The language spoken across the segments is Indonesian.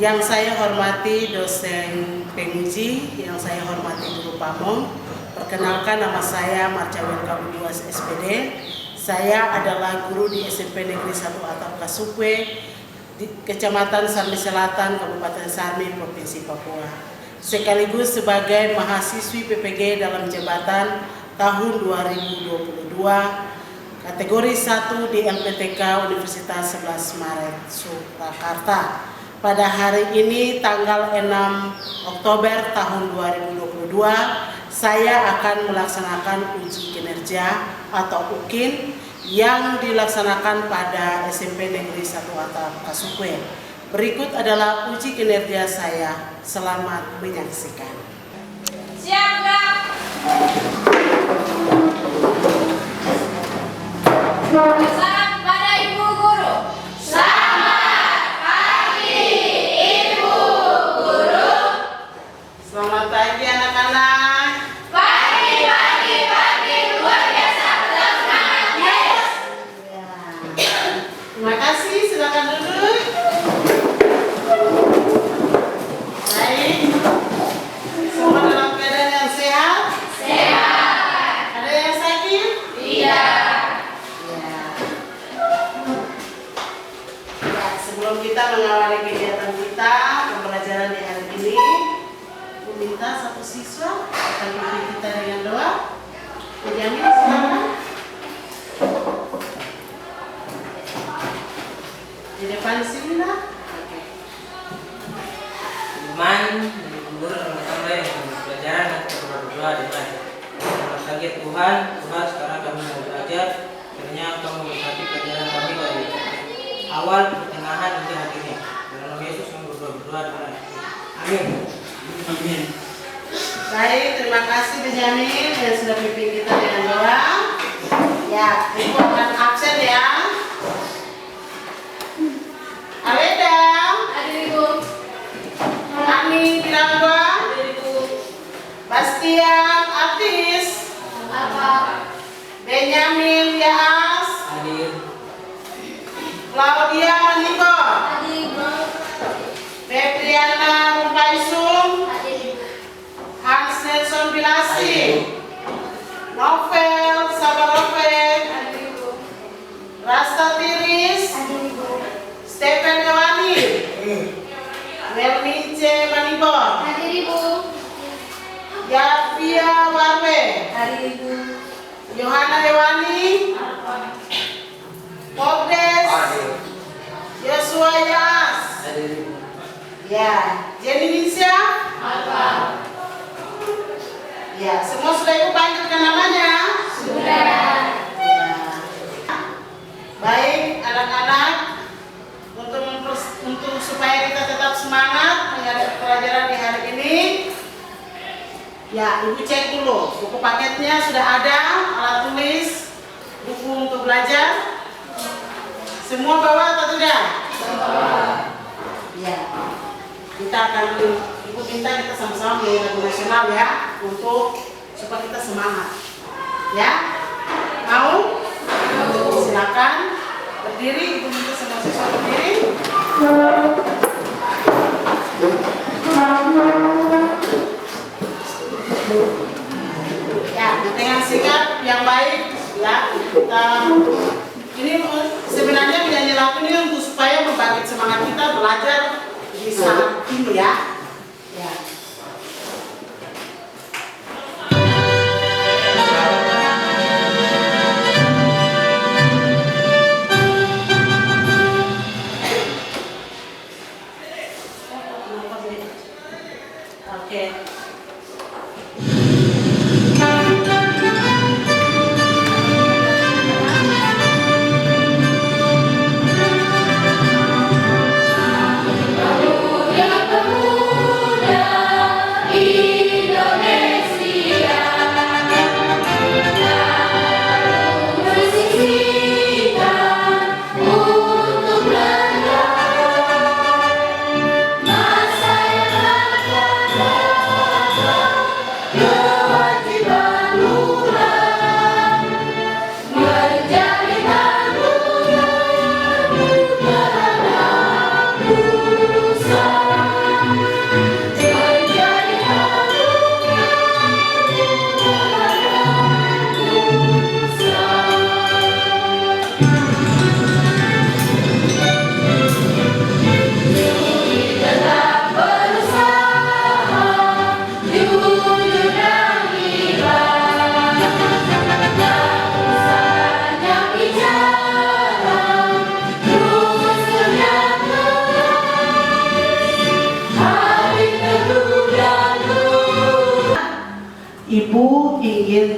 Yang saya hormati dosen penguji, yang saya hormati Guru Pamong. Perkenalkan, nama saya Marcawin Kabuduas SPD. Saya adalah guru di SMP Negeri 1 Atap Kasukwe di Kecamatan Sarmi Selatan, Kabupaten Sarmi, Provinsi Papua. Sekaligus sebagai mahasiswi PPG dalam jabatan tahun 2022, kategori 1 di LPTK Universitas 11 Maret, Surakarta. Pada hari ini tanggal 6 Oktober tahun 2022, saya akan melaksanakan uji kinerja atau UKIN yang dilaksanakan pada SMP Negeri 1 Atap Kasukwe. Berikut adalah uji kinerja saya. Selamat menyaksikan. Siap, Kak. Salam pada Ibu Guru. Selamat pagi, Ibu Guru. Selamat pagi anak-anak. Pagi, luar biasa. Tetap semangat, guys. Terima kasih, silakan duduk. Baik. Semua dalam keadaan yang sehat? Sehat. Ada yang sakit? Tidak. Ya, sebelum kita mengawali kegiatan kita pembelajaran di hari ini, aku minta satu siswa akan pimpin kita dengan doa. Benjamin, silakan. Di depan sini lah. Oke. Teman dan guru sama-sama yang pelajaran dan kita berdoa dengan selamat pagi Tuhan. Tuhan, sekarang kami mau belajar. Kiranya Engkau memberkati pelajaran kami dari awal, pertengahan hingga akhirnya. Dalam nama Yesus kami berdoa dengan amin. Amin. Baik, terima kasih Benjamin yang sudah pimpin kita dengan doa. Ya, ibu akan absen ya. Aleda, Hadir, Ibu. Ani Pirangwa, Hadir, Ibu. Bastian Artis, Apa? Benjamin Yaas, Hadir. Claudia Niko, Hadir, Ibu. Febriana Rumpaisum, Hadir, Ibu. Hans Nelson Bilasi, Novel Sabarove, Hadir, Ibu. Rasta Tiris, Hadir, Ibu. Stephen Ewani, Melmince Manibor, Hadir, Ibu. Yavia Warwe, Hadir, Ibu. Yohana Ewani, Pobdes, Yosua Yas, ya, Jenny Nisha, Apa? ya, semua sudah ibu panggilkan namanya. Sudah. Ya. Baik anak-anak, untuk supaya kita tetap semangat menghadapi pelajaran di hari ini, ya ibu cek dulu buku paketnya sudah ada, alat tulis, buku untuk belajar, semua bawa atau tidak? Ya, kita akan ibu minta kita sama-sama menyanyi lagu nasional ya, untuk supaya kita semangat, ya. Mau? Silakan berdiri, ibu minta semua siswa berdiri. Ya, dengan sikap yang baik ya, kita ini sebenarnya menyanyi lagu ini untuk supaya membangkit semangat kita belajar di saat ini ya. Ya. Oke. Yang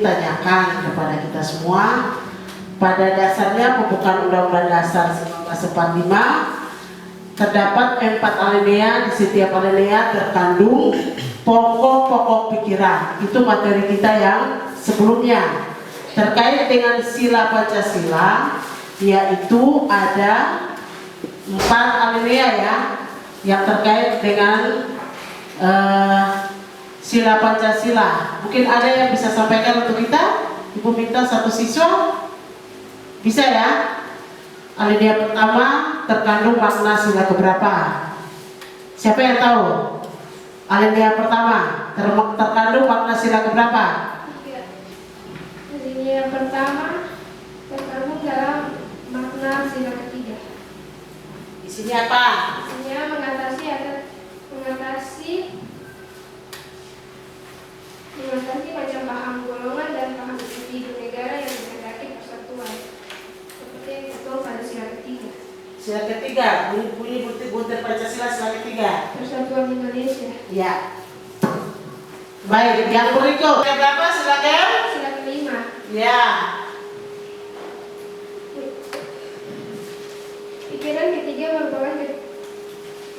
tanyakan kepada kita semua. Pada dasarnya pembukaan Undang-Undang Dasar 1945 terdapat 4 alinea, di setiap alinea terkandung pokok-pokok pikiran. Itu materi kita yang sebelumnya terkait dengan sila Pancasila, yaitu ada 4 alinea ya yang terkait dengan sila Pancasila. Mungkin ada yang bisa sampaikan untuk kita? Ibu minta satu siswa. Bisa ya? Alinea pertama terkandung makna sila keberapa? Siapa yang tahu? Alinea pertama terkandung makna sila keberapa? Alinea pertama terkandung dalam makna sila ketiga. Isinya apa? Isinya mengatasi macam paham golongan dan paham individu negara yang menghendaki persatuan, seperti yang tertuang pada sila ketiga. Sila ketiga, bunyi butir Pancasila sila ketiga. Persatuan Indonesia. Ya. Baik, yang berikut. Yang berapa? Silakan. Sila kelima. Ya. Pikiran ketiga merupakan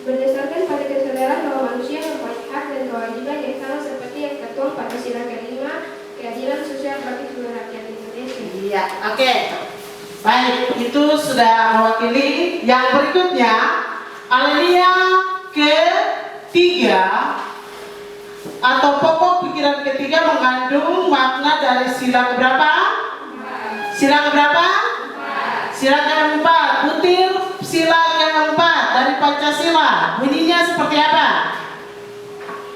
berdasarkan pada kesadaran bahwa manusia mempunyai hak dan kewajiban yang sama seperti yang tertuang pada sila kelima, keadilan sosial bagi seluruh rakyat Indonesia. Iya, oke. Baik, itu sudah mewakili. Yang berikutnya, alinea ketiga atau pokok pikiran ketiga mengandung makna dari sila keberapa? Sila keberapa? Sila keempat. Butir sila keempat dari Pancasila. Bunyinya seperti apa?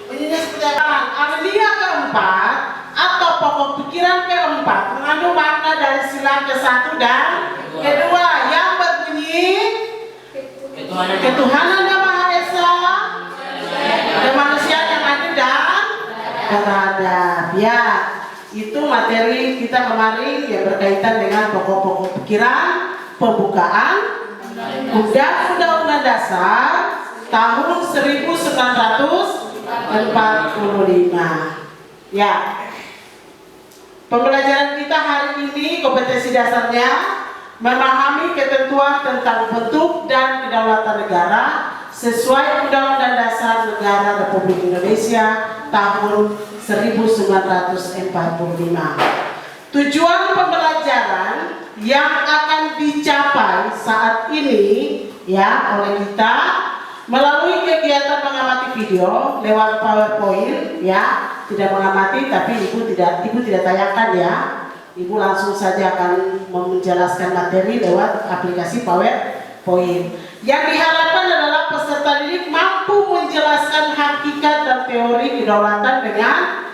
Bunyinya seperti apa? Alinea keempat atau pokok pikiran keempat mengandung makna dari sila ke-1 dan kedua yang berbunyi ketuhanan yang Maha Esa dan manusia yang adil dan beradab. Ya, itu materi kita kemarin yang berkaitan dengan pokok-pokok pikiran pembukaan Undang-Undang Dasar tahun 1945. Ya. Pembelajaran kita hari ini kompetensi dasarnya memahami ketentuan tentang bentuk dan kedaulatan negara sesuai Undang-Undang Dasar Negara Republik Indonesia tahun 1945. Tujuan pembelajaran yang akan dicapai saat ini ya oleh kita melalui kegiatan mengamati video lewat PowerPoint ya. Tidak mengamati, tapi ibu tidak tayangkan ya. Ibu langsung saja akan menjelaskan materi lewat aplikasi PowerPoint. Yang diharapkan adalah peserta didik mampu menjelaskan hakikat dan teori kedaulatan dengan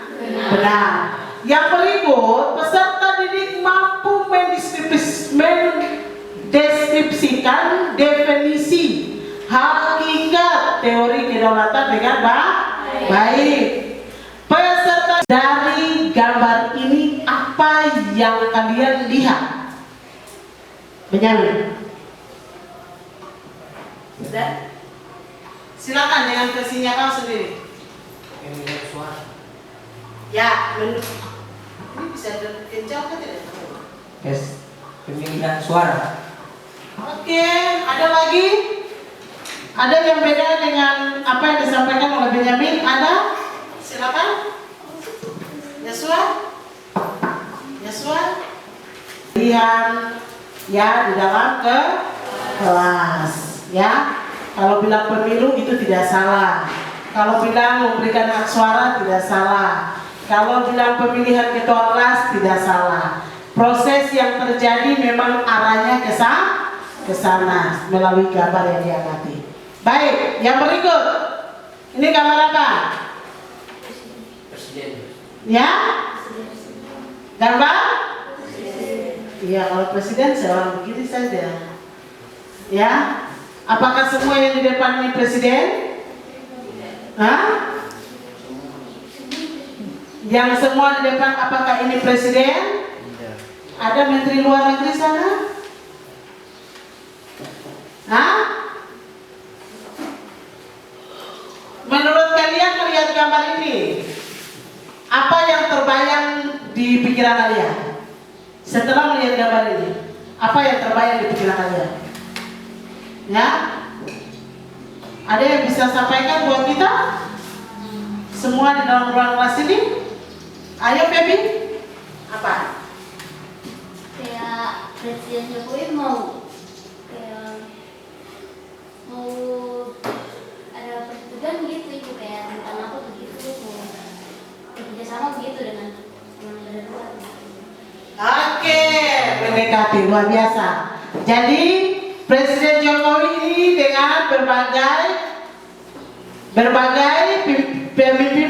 benar. Yang berikut, peserta didik mampu mendeskripsikan definisi hakikat teori kedaulatan dengan baik. Peserta dari gambar ini apa yang kalian lihat? Benyamin. Sudah? Silakan dengan versinya kau sendiri. Pemilihan suara. Ya, ini bisa kencang kan tidak? Yes. Pemilihan suara. Oke, ada lagi? Ada yang beda dengan apa yang disampaikan oleh Benyamin? Ada? Silakan. Yasua. Lihat ya di dalam kelas ya. Kalau bilang pemilu itu tidak salah. Kalau bilang memberikan hak suara tidak salah. Kalau bilang pemilihan ketua kelas tidak salah. Proses yang terjadi memang arahnya ke sana melalui gambar yang diamati. Baik, yang berikut. Ini gambar apa? Presiden. Ya? Gambar? Iya, kalau presiden seorang begini saja. Ya? Apakah semua yang di depan ini presiden? Hah? Yang semua di depan apakah ini presiden? Ada menteri luar negeri sana? Hah? Menurut kalian melihat gambar ini, apa yang terbayang di di pikiran kalian? Setelah melihat gambar ini, apa yang terbayang di pikiran kalian? Ya? Ada yang bisa sampaikan buat kita? Semua di dalam ruang kelas ini? Ayo Feby. Apa? Kayak Presiden Jokowi mau ada persetujuan gitu Ibu, kayak tentang apa begitu, mau bekerja sama begitu dengan negara luar. Oke, mendekati luar biasa. Jadi Presiden Jokowi ini dengan berbagai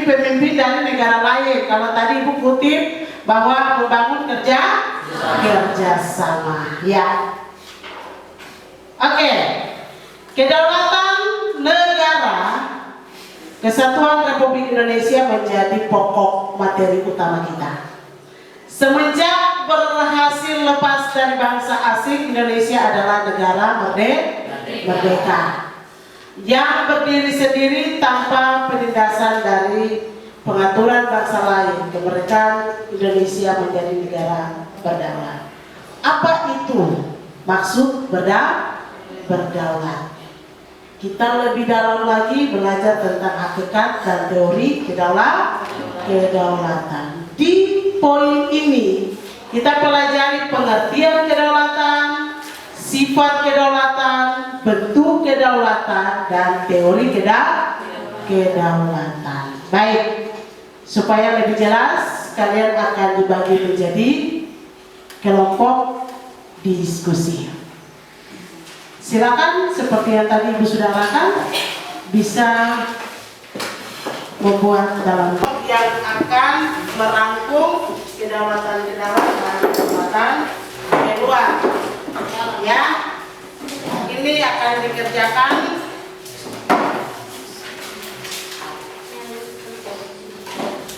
pemimpin dari negara lain. Kalau tadi Ibu kutip bahwa membangun kerjasama, ya. Oke, kedaulatan negara, kesatuan Republik Indonesia menjadi pokok materi utama kita. Semenjak berhasil lepas dari bangsa asing, Indonesia adalah negara merdeka yang berdiri sendiri tanpa penindasan dari pengaturan bangsa lain. Kemerdekaan Indonesia menjadi negara berdaulat. Apa itu maksud berdaulat? Kita lebih dalam lagi belajar tentang hakikat dan teori kedaulatan. Di poin ini kita pelajari pengertian kedaulatan, sifat kedaulatan, bentuk kedaulatan, dan teori kedaulatan. Baik, supaya lebih jelas, kalian akan dibagi menjadi kelompok diskusi. Silakan, seperti yang tadi Ibu sudah lakukan, bisa membuat dalam yang akan merangkum kedaulatan luar. Ya, ini akan dikerjakan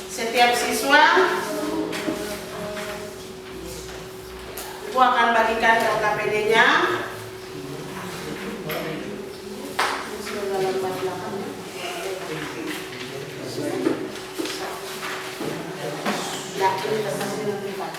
setiap siswa. Ibu akan bagikan LKPD-nya. Ya, ini presentasi nanti Pak.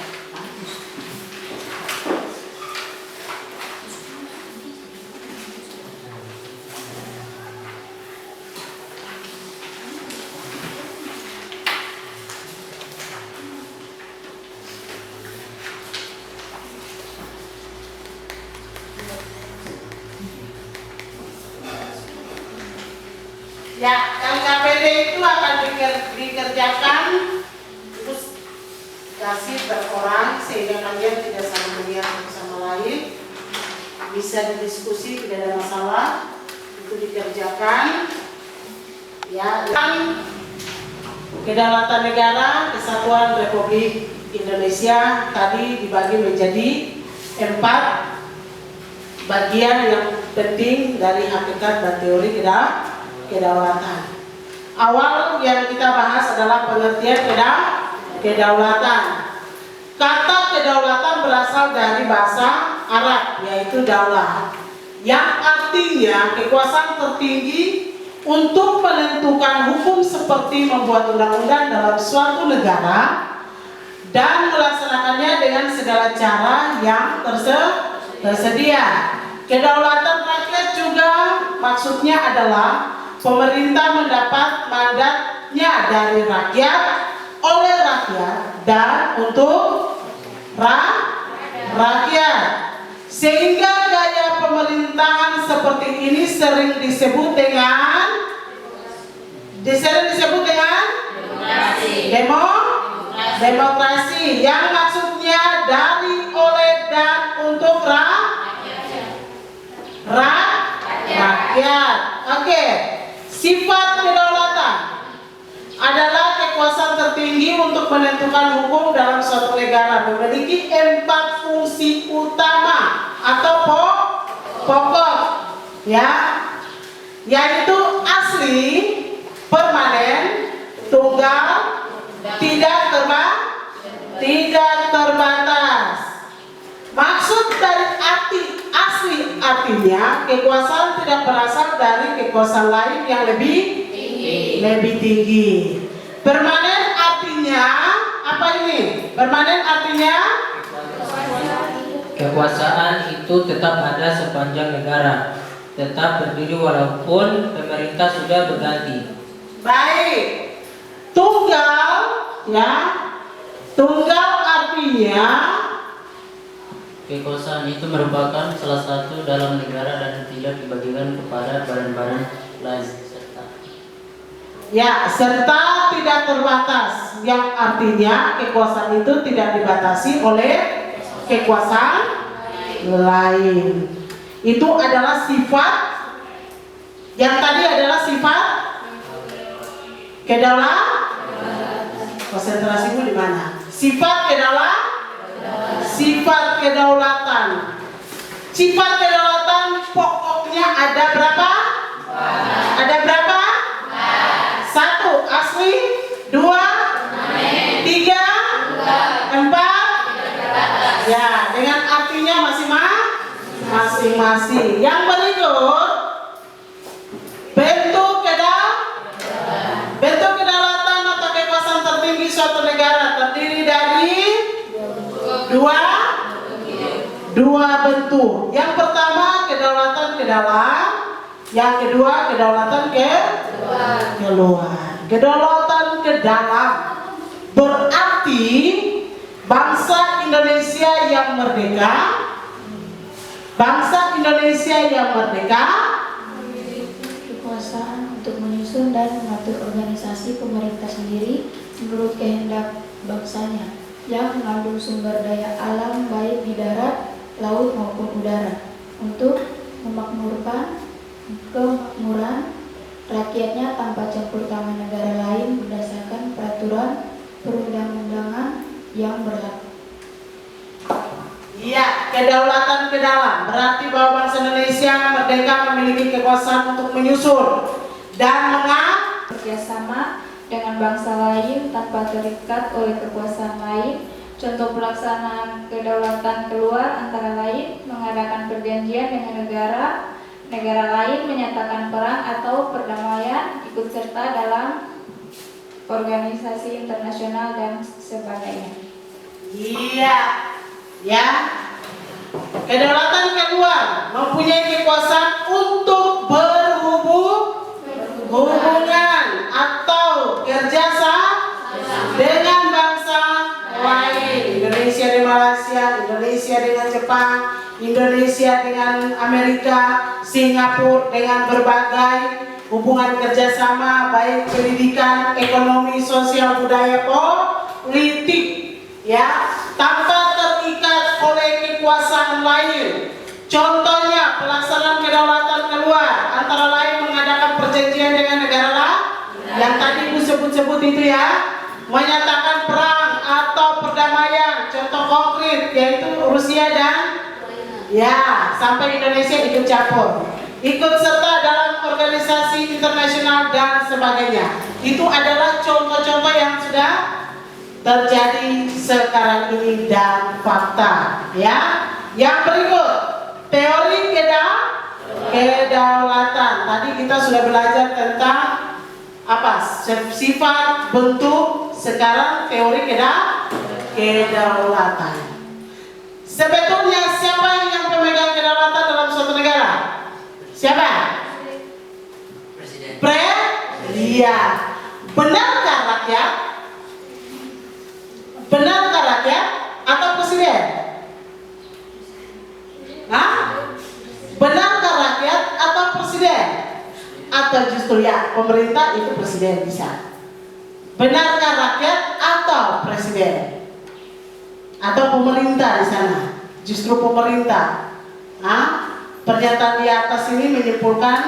Ya, LKPD itu akan dikerjakan terus kasih berorang sehingga kalian tidak saling melihat satu sama lain, bisa didiskusi, tidak ada masalah. Itu dikerjakan. Ya, dan kedaulatan negara, kesatuan Republik Indonesia tadi dibagi menjadi 4 bagian yang penting dari hakikat dan teori kedaulatan. Awal yang kita bahas adalah pengertian kedaulatan. Kata kedaulatan berasal dari bahasa Arab, yaitu daulah, yang artinya kekuasaan tertinggi untuk menentukan hukum seperti membuat undang-undang dalam suatu negara dan melaksanakannya dengan segala cara yang tersedia. Kedaulatan rakyat juga maksudnya adalah pemerintah mendapat mandatnya dari rakyat, oleh rakyat, dan untuk rakyat. Sehingga gaya pemerintahan seperti ini sering disebut dengan demokrasi, yang maksudnya dari, oleh, dan untuk rakyat. Oke. Sifat kedaulatan adalah kekuasaan tertinggi untuk menentukan hukum dalam suatu negara, memiliki 4 fungsi utama atau pokok, ya, yaitu asli, permanen, tunggal, tidak terbatas. Maksud dari asli artinya kekuasaan tidak berasal dari kekuasaan lain yang lebih tinggi. Permanen artinya apa Apa ini? Permanen artinya Kekuasaan itu tetap ada sepanjang negara, tetap berdiri walaupun pemerintah sudah berganti. baik. Tunggal, ya. Tunggal artinya Kekuasaan itu merupakan salah satu dalam negara dan tidak dibagikan kepada badan-badan lain serta tidak terbatas, yang artinya kekuasaan itu tidak dibatasi oleh kekuasaan lain. Itu adalah sifat, yang tadi adalah sifat kedaulatan. Konsentrasimu di mana? Sifat kedaulatan. Sifat kedaulatan. Sifat kedaulatan pokoknya ada berapa? Ada berapa? 1 asli, 2, 3, 4. Ya, dengan artinya masing-masing. Yang berikut, bentuk kedaulatan atau kekuasaan tertinggi suatu negara terdiri dari dua bentuk. Yang pertama kedaulatan ke dalam, yang kedua kedaulatan keluar. Kedaulatan ke dalam berarti bangsa Indonesia yang merdeka, kekuasaan untuk menyusun dan mengatur organisasi pemerintah sendiri menurut kehendak bangsanya yang mengandung sumber daya alam baik di darat, laut maupun udara untuk kemakmuran rakyatnya tanpa campur tangan negara lain berdasarkan peraturan perundang-undangan yang berlaku. Iya, kedaulatan ke dalam berarti bahwa bangsa Indonesia merdeka memiliki kekuasaan untuk menyusun dan Bekerjasama dengan bangsa lain tanpa terikat oleh kekuasaan lain. Contoh pelaksanaan kedaulatan keluar antara lain mengadakan perjanjian dengan negara lain, menyatakan perang atau perdamaian, ikut serta dalam organisasi internasional dan sebagainya. Iya, ya. Kedaulatan keluar mempunyai kekuasaan untuk berhubungan atau kerjasama dengan bangsa lain. Indonesia dengan Malaysia, Indonesia dengan Jepang, Indonesia dengan Amerika, Singapura dengan berbagai hubungan kerjasama baik pendidikan, ekonomi, sosial, budaya, politik, ya, tanpa terikat oleh kekuasaan lain. Contohnya pelaksanaan kedaulatan keluar antara lain mengadakan perjanjian dengan negara lain yang tadi Ibu sebut itu ya, menyatakan perang atau perdamaian. Contoh konkret yaitu Rusia dan sampai Indonesia ikut campur, ikut serta dalam organisasi internasional dan sebagainya. Itu adalah contoh-contoh yang sudah terjadi sekarang ini dan fakta, ya. Yang berikut, teori kedaulatan. Tadi kita sudah belajar tentang apa? Sifat, bentuk. Sekarang teori kedaulatan. Sebetulnya siapa yang pemegang kedaulatan dalam suatu negara? Siapa? Presiden. Iya. Benarkah rakyat? Benarkah rakyat atau presiden? Benarkah rakyat atau presiden? Atau justru ya pemerintah itu presiden bisa? Benarkah rakyat atau presiden? Atau pemerintah di sana? Justru pemerintah. Pernyataan di atas ini menyimpulkan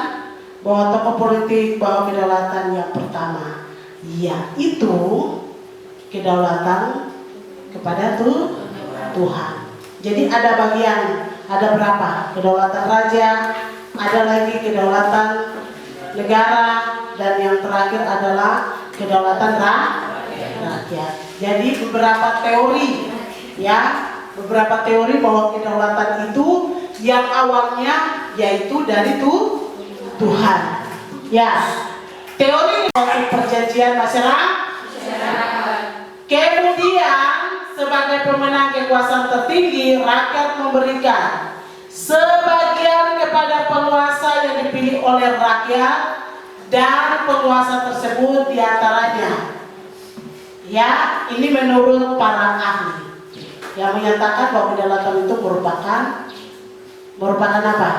bahwa tokoh politik bahwa kedaulatan yang pertama, yaitu kedaulatan kepada Tuhan. Jadi ada bagian, ada berapa? Kedaulatan raja, ada lagi kedaulatan negara, dan yang terakhir adalah kedaulatan rakyat. Jadi beberapa teori bahwa kedaulatan itu yang awalnya yaitu dari Tuhan. Ya, teori perjanjian masyarakat. Kemudian sebagai pemenang kekuasaan tertinggi, rakyat memberikan sebagian kepada penguasa yang dipilih oleh rakyat, dan penguasa tersebut diantaranya, ya, ini menurut para ahli yang menyatakan bahwa kedaulatan itu merupakan apa?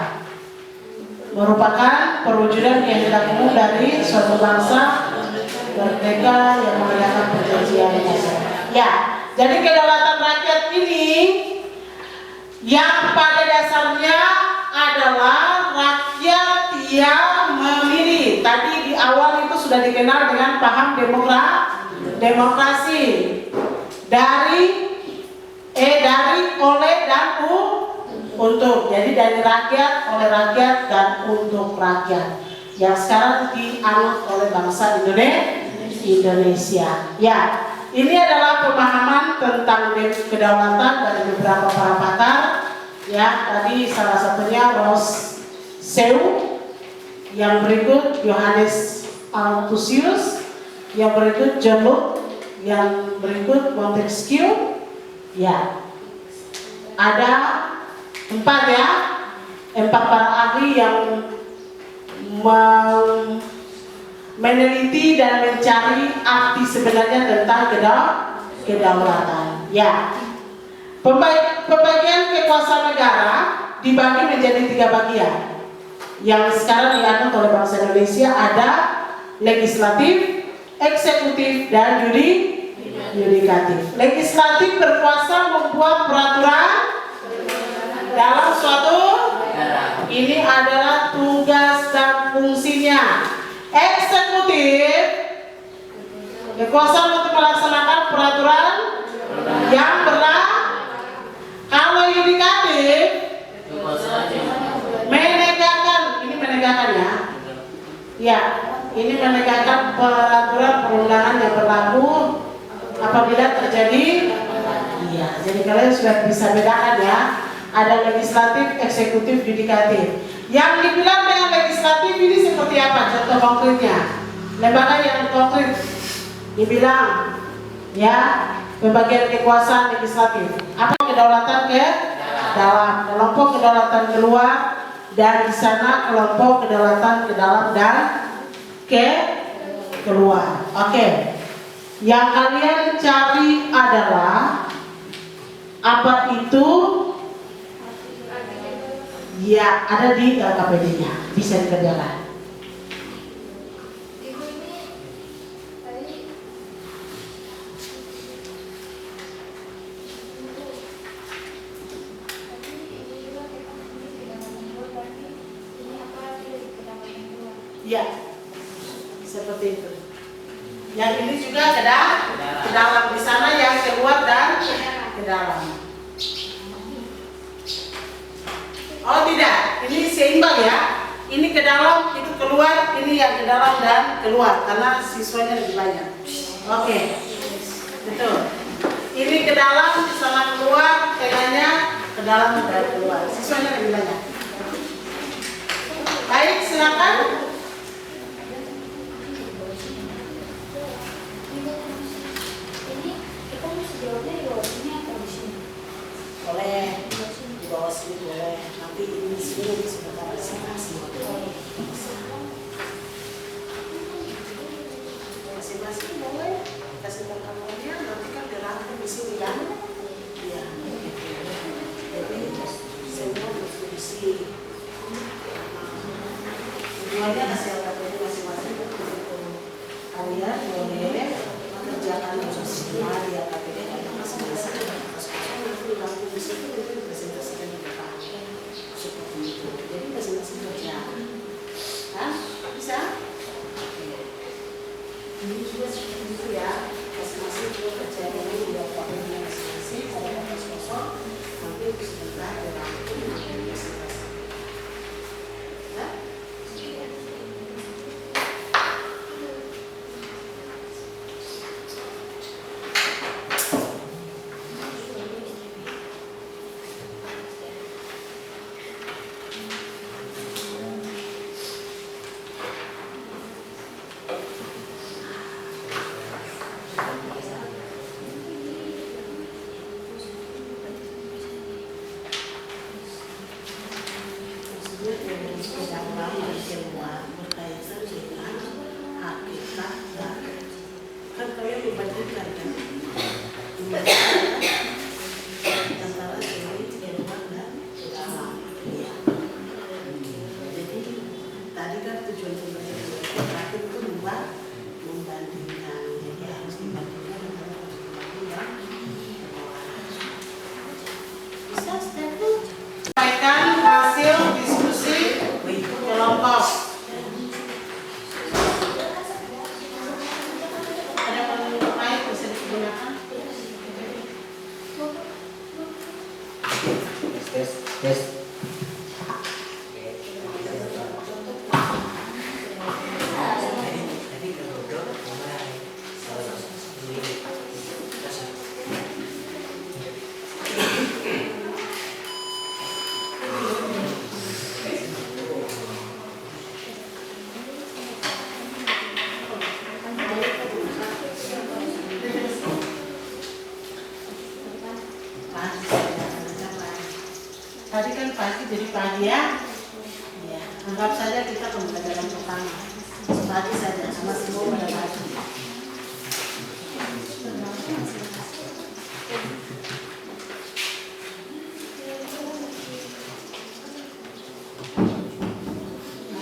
Merupakan perwujudan kehendak umum dari suatu bangsa merdeka yang mengadakan perjanjian. Ya, jadi kedaulatan rakyat ini yang pada dasarnya adalah rakyat yang memilih. Tadi di awal itu sudah dikenal dengan paham demokrasi dari oleh dan untuk. Jadi dari rakyat, oleh rakyat, dan untuk rakyat, yang sekarang dianut oleh bangsa Indonesia. Ya, ini adalah pemahaman tentang kedaulatan dari beberapa para pakar. Ya, tadi salah satunya Rousseau, yang berikut Johannes Althusius, yang berikut John Locke, yang berikut Montesquieu. Ya, ada 4 para ahli yang meneliti dan mencari arti sebenarnya tentang kedaulatan. Ya, pembagian kekuasaan negara dibagi menjadi 3 bagian. Yang sekarang dianut oleh bangsa Indonesia ada legislatif, eksekutif, dan yudikatif. Legislatif berkuasa membuat peraturan dalam suatu, ini adalah tugas dan fungsinya. Eksekutif berkuasa untuk melaksanakan peraturan yang berlaku. Kalau yudikatif menegakkan ya. Ya, ini menegakkan peraturan perundangan yang berlaku apabila terjadi. Iya, jadi kalian sudah bisa bedakan ya. Ada legislatif, eksekutif, yudikatif. Yang dibilang dengan legislatif ini seperti apa? Contoh konkretnya, lembaga yang konkret dibilang ya, pembagian kekuasaan legislatif. Apa? Kedaulatan ke dalam, kelompok kedaulatan keluar, dan di sana kelompok kedaulatan ke dalam dan ke keluar. Oke. Yang kalian cari adalah apa itu? Ya, ada di LKPD-nya, bisa dikerjakan. Ya, seperti itu. Yang ini juga ke dalam, di sana yang keluar dan ke dalam. Oh tidak, ini seimbang ya. Ini ke dalam, itu keluar, ini yang ke dalam dan keluar karena siswanya lebih banyak. Oke, betul. Ini ke dalam, di sana keluar, tengahnya ke dalam dan keluar. Siswanya lebih banyak. Baik, silakan. Ini kita mesti jawabnya di bawah sini atau di sini? Boleh, di bawah sini boleh. Nanti ini sini sebentar masing-masing. Masing-masing boleh kasih tangkapannya, nanti kan dirangkum di sini kan? Iya. Jadi semua berfungsi. Tujuannya kasih tangkapannya masing-masing untuk kalian boleh mengerjakan semua di AKPD masing-masing. Nanti dirangkum di sini itu dipresentasikan di depan. Seperti itu. Jadi masing-masing kerja. Kan? Bisa? Ini juga seperti itu ya. Masing-masing juga kerja ini di AKPD masing-masing. Ada kertas kosong. Nanti itu sebentar dirangkum nanti masing-masing. Ya? dalam dan keluar berkaitan dengan hakikat dan kan kalian membandingkan kan antara teori keluar dan ke dalam. Ya. Jadi tadi kan tujuan pembelajaran terakhir itu membandingkan. Jadi harus dibandingkan antara konsumsi yang bisa statement. Sampaikan hasil diskusi kelompok. Ada penunjuk lain bisa digunakan? Tes. Tadi kan pagi jadi pagi ya. Ya, anggap saja kita pembelajaran pertama. Pagi saja sama semua pada pagi.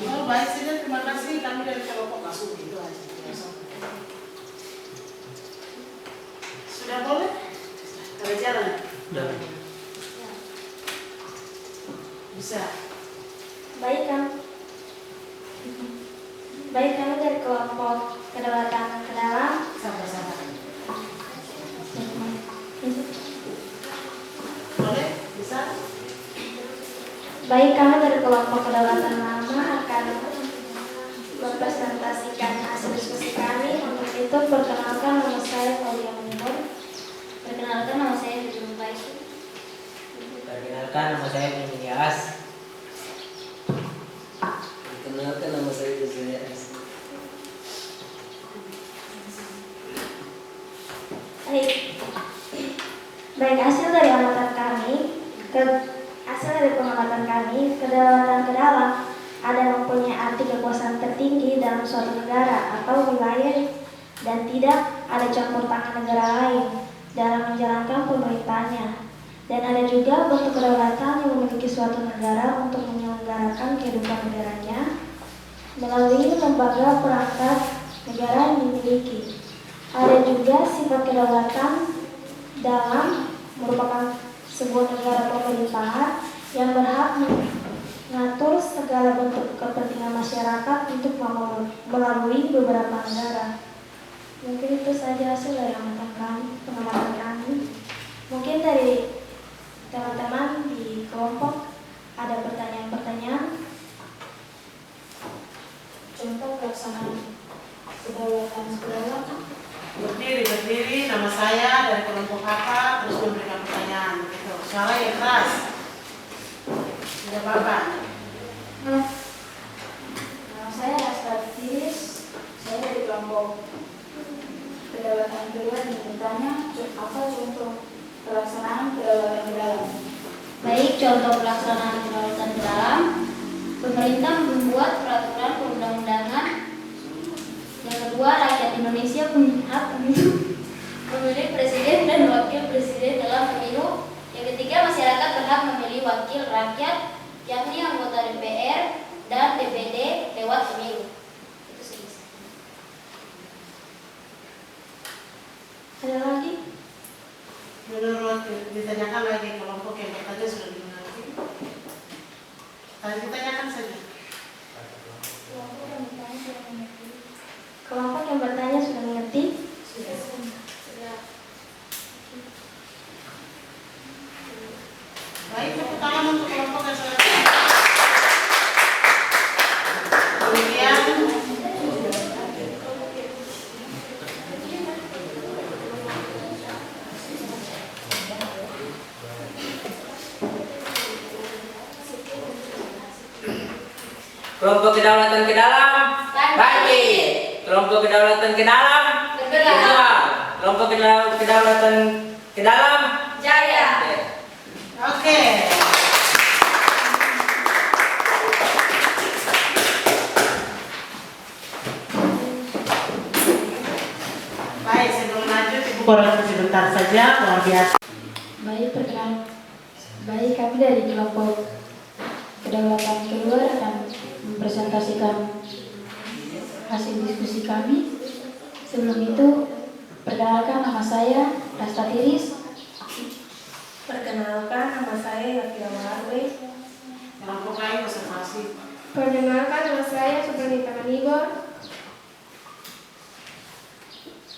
Oh, baik saja, terima kasih. Kami dari kelompok masuk itu aja. Sudah boleh? Ada jalan? Bisa. Baik kami dari kelompok kedaulatan ke dalam. Sabar-sabar. Boleh? Bisa? Baik kami dari kelompok kedaulatan lama akan mempresentasikan hasil diskusi kami. Untuk itu perkenalkan nama saya Claudia Menimur. Perkenalkan nama saya Fitri Baisu. Perkenalkan nama saya Minias. Perkenalkan nama saya Josaya. Baik hasil dari amatan kami, pengamatan kami, kedaulatan ke dalam ada mempunyai arti kekuasaan tertinggi dalam suatu negara atau wilayah dan tidak ada campur tangan negara lain dalam menjalankan pemerintahnya. Dan ada juga bentuk kedaulatan yang memiliki suatu negara untuk menyelenggarakan kehidupan negaranya melalui lembaga perangkat negara yang dimiliki. Ada juga sifat kedaulatan dalam merupakan sebuah negara pemerintahan yang berhak mengatur segala bentuk kepentingan masyarakat untuk melalui beberapa negara. Mungkin itu saja hasil dari pengamatan kami. Mungkin dari teman-teman di kelompok ada pertanyaan-pertanyaan. Contoh pelaksanaan kedaulatan negara. Berdiri, nama saya dari kelompok apa, terus memberikan pertanyaan. Gitu. Suara yang keras. Tidak apa-apa. Nama saya Astra Tiris, saya dari kelompok kedaulatan kedua dan bertanya apa contoh pelaksanaan kedaulatan ke dalam. Baik, contoh pelaksanaan kedaulatan ke dalam, pemerintah membuat peraturan perundang-undangan. Yang kedua, rakyat Indonesia punya hak memilih presiden dan wakil presiden dalam pemilu. Yang ketiga, masyarakat berhak memilih wakil rakyat, yakni anggota DPR dan DPD lewat pemilu. Itu saja. Ada lagi? Menurut ditanyakan lagi kelompok yang bertanya sudah dimengerti. Tadi ditanyakan saja. Kelompok yang bertanya sudah mengerti? Sudah. Baik, tepuk tangan untuk kelompok yang sudah. Kemudian Kelompok kedaulatan ke dalam bangkit. Kelompok kedaulatan ke dalam bergerak. Kelompok kedaulatan ke dalam Jaya. oke. Syukur sebentar saja, luar biasa. Baik, kami dari kelompok kedaulatan keluar akan mempresentasikan hasil diskusi kami. Sebelum itu, perkenalkan nama saya Rasta Tiris. Perkenalkan, nama saya Yafia Warwe. Kelompok lain observasi. Perkenalkan, nama saya Supernita Kanigor.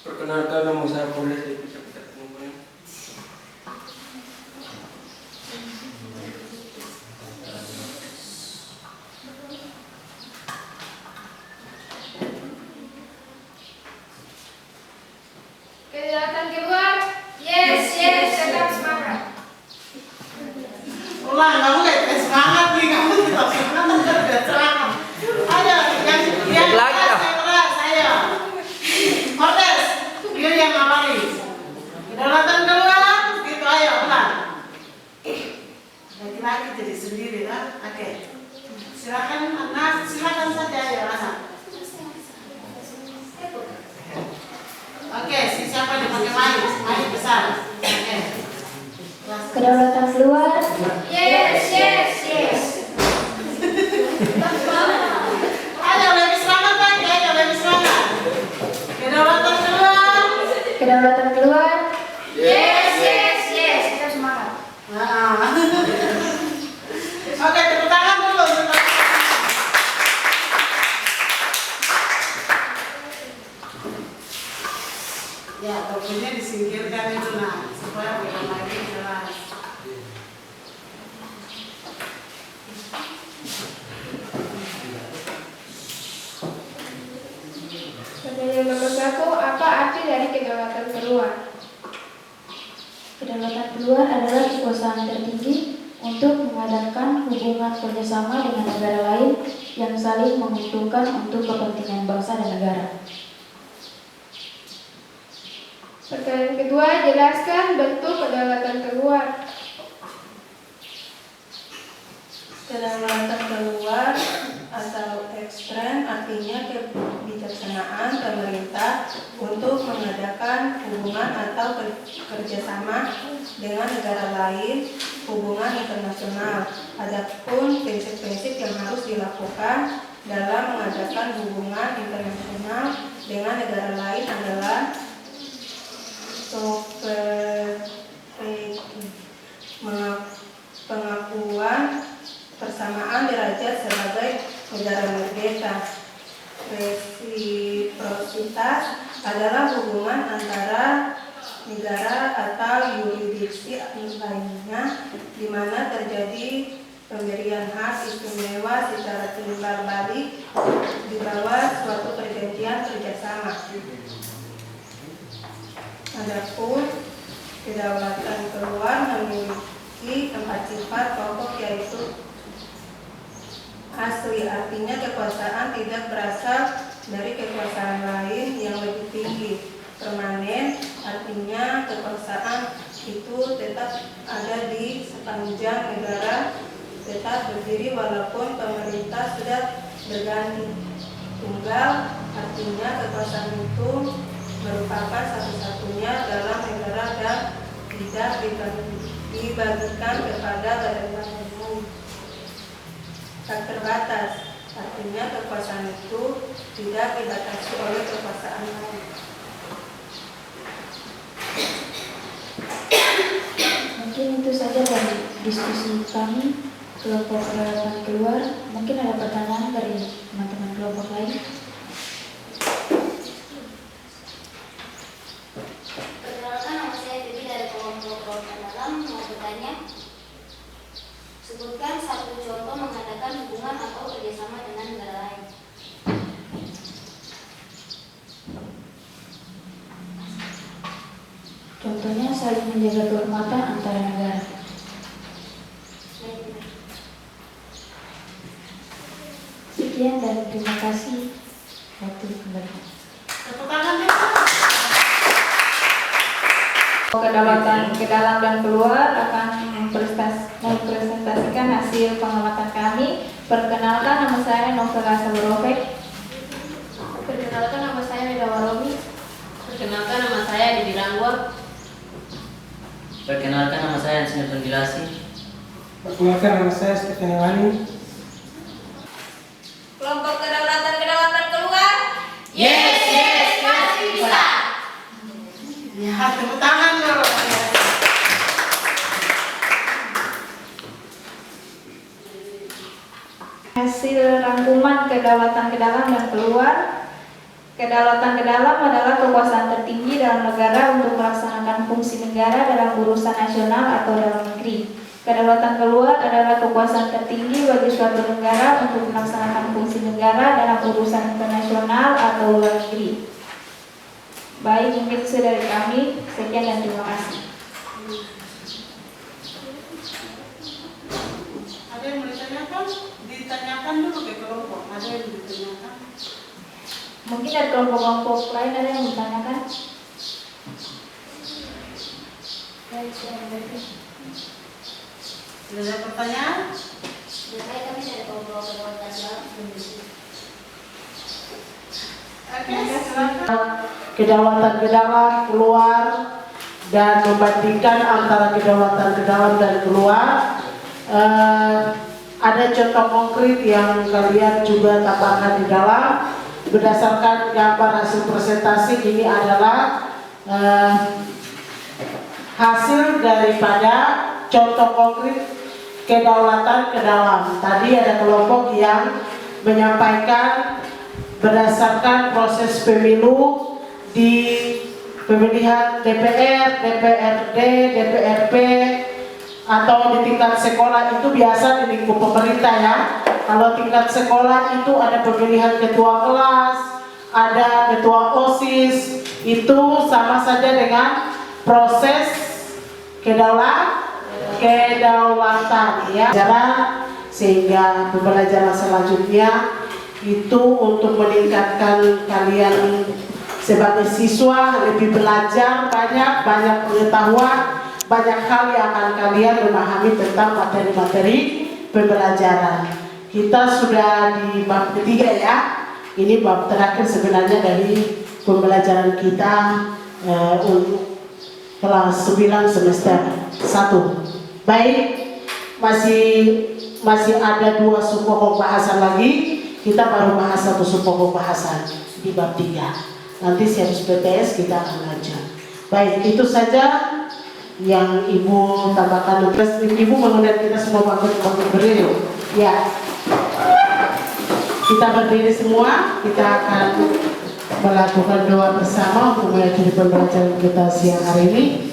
Perkenalkan, nama saya Polis dari Pusat Pengumuman. Kedaulatan keluar. Yes, tetap semangat. Ulang, kamu kayak semangat nih, kamu tetap semangat. Ayo, yang keras, saya. Kordes, dia yang awali. Kedaulatan keluar, gitu ayo, ulang. Lagi-lagi jadi sendiri kan? Oke. Silakan, silakan saja ayo, anak. Oke, siapa yang pakai mic besar? Oke. Kedaulatan keluar. Yes. Ayo lebih semangat lagi, ayo lebih semangat. Kedaulatan keluar. Kedaulatan keluar. Yes, tetap semangat. Nah. Oke, tepuk tangan dulu. Ya, tokonya disingkirkan itu nah, supaya bukan lagi jelas. Pertanyaan nomor 1, apa arti dari kedaulatan keluar? Kedaulatan keluar adalah kekuasaan tertinggi untuk mengadakan hubungan kerjasama dengan negara lain yang saling menguntungkan untuk kepentingan bangsa dan negara. Pertanyaan kedua, jelaskan bentuk kedaulatan keluar. Kedaulatan keluar atau ekstrem artinya kebijaksanaan pemerintah untuk mengadakan hubungan atau kerjasama dengan negara lain, hubungan internasional. Adapun prinsip-prinsip yang harus dilakukan dalam mengadakan hubungan internasional dengan negara lain adalah pengakuan persamaan derajat sebagai negara merdeka. Resiprositas adalah hubungan antara negara atau yurisdiksi lainnya di mana terjadi pemberian hak istimewa secara timbal balik di bawah suatu perjanjian kerjasama. Adapun kedaulatan keluar memiliki 4 sifat pokok, yaitu asli, artinya kekuasaan tidak berasal dari kekuasaan lain yang lebih tinggi. Permanen, artinya kekuasaan itu tetap ada di sepanjang negara, tetap berdiri walaupun pemerintah sudah berganti. Tunggal, artinya kekuasaan itu merupakan satu-satunya dalam negara dan tidak dibagikan kepada badan-badan umum. Tak terbatas, artinya kekuasaan itu tidak dibatasi oleh kekuasaan lain. Mungkin itu saja dari diskusi kami kelompok kedaulatan keluar. Mungkin ada pertanyaan dari teman-teman kelompok lain. Perkenalkan, nama saya Dewi dari kelompok kedaulatan dalam. Mau bertanya, sebutkan satu contoh mengadakan hubungan atau kerjasama dengan negara lain. Contohnya saling menjaga kehormatan antara negara. Sekian dan terima kasih. Waktu kembali. Tepuk tangan dulu. Kedaulatan ke dalam dan keluar akan mempresentasikan hasil pengamatan kami. Perkenalkan, nama saya Novela Saburofek. Perkenalkan, nama saya Meda Waromi. Perkenalkan, nama saya Didi Anwar. Perkenalkan, nama saya Insinyur Ventilasi. Perkenalkan, nama saya Stephen Ewani. Kelompok kedaulatan keluar. Yes, masih bisa. Ya, tepuk tangan dulu. Hasil rangkuman kedaulatan ke dalam dan keluar. Kedaulatan ke dalam adalah kekuasaan tertinggi dalam negara untuk melaksanakan fungsi negara dalam urusan nasional atau dalam negeri. Kedaulatan keluar adalah kekuasaan tertinggi bagi suatu negara untuk melaksanakan fungsi negara dalam urusan internasional atau luar negeri. Baik, mungkin itu dari kami. Sekian dan terima kasih. Ada yang mau ditanyakan? Ditanyakan dulu ke kelompok. Ada yang ditanyakan? Mungkin dari kelompok-kelompok lain ada yang ditanyakan? Tidak ada pertanyaan? Kami dari kelompok kedaulatan dalam Oke, silakan. Kedaulatan ke dalam, keluar, dan membandingkan antara kedaulatan ke dalam dan keluar. Ada contoh konkret yang kalian juga tambahkan di dalam. Berdasarkan gambar hasil presentasi, ini adalah hasil daripada contoh konkret kedaulatan ke dalam. Tadi ada kelompok yang menyampaikan berdasarkan proses pemilu di pemilihan DPR, DPRD, DPRP, atau di tingkat sekolah itu biasa di lingkup pemerintah ya. Kalau tingkat sekolah itu ada pemilihan ketua kelas, ada ketua OSIS, itu sama saja dengan proses kedaulatan ya. Sehingga pembelajaran selanjutnya itu untuk meningkatkan kalian sebagai siswa, lebih belajar banyak pengetahuan, banyak hal yang akan kalian memahami tentang materi-materi pembelajaran. Kita sudah di bab ketiga ya. Ini bab terakhir sebenarnya dari pembelajaran kita untuk kelas 9 semester 1. Baik, masih ada 2 subpokok bahasan lagi. Kita baru bahas 1 subpokok bahasan di bab 3. Nanti siapus PTS kita akan lanjut. Baik, itu saja yang Ibu tambahkan. Ibu mengundang kita semua bangkit berdiri. Ya, kita berdiri semua. Kita akan melakukan doa bersama untuk mengakhiri pembelajaran kita siang hari ini.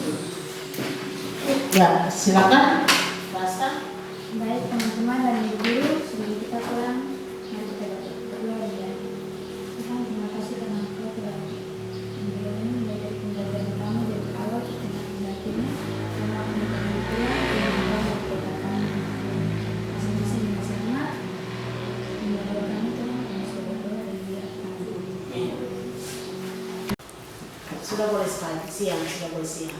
Ya, silakan. Baik teman-teman dan ibu guru, sebelum kita pulang, mari kita berdoa ya. Tuhan, terima kasih karena Engkau telah memberikan dari pembelajaran kami dari awal kita mengakhirinya. Karena kami telah pulang dan Engkau memberkati masing-masing dengan selamat. Menjaga kami Tuhan, kami sudah berdoa dan biar kami. Sudah boleh sekali, sudah boleh siang.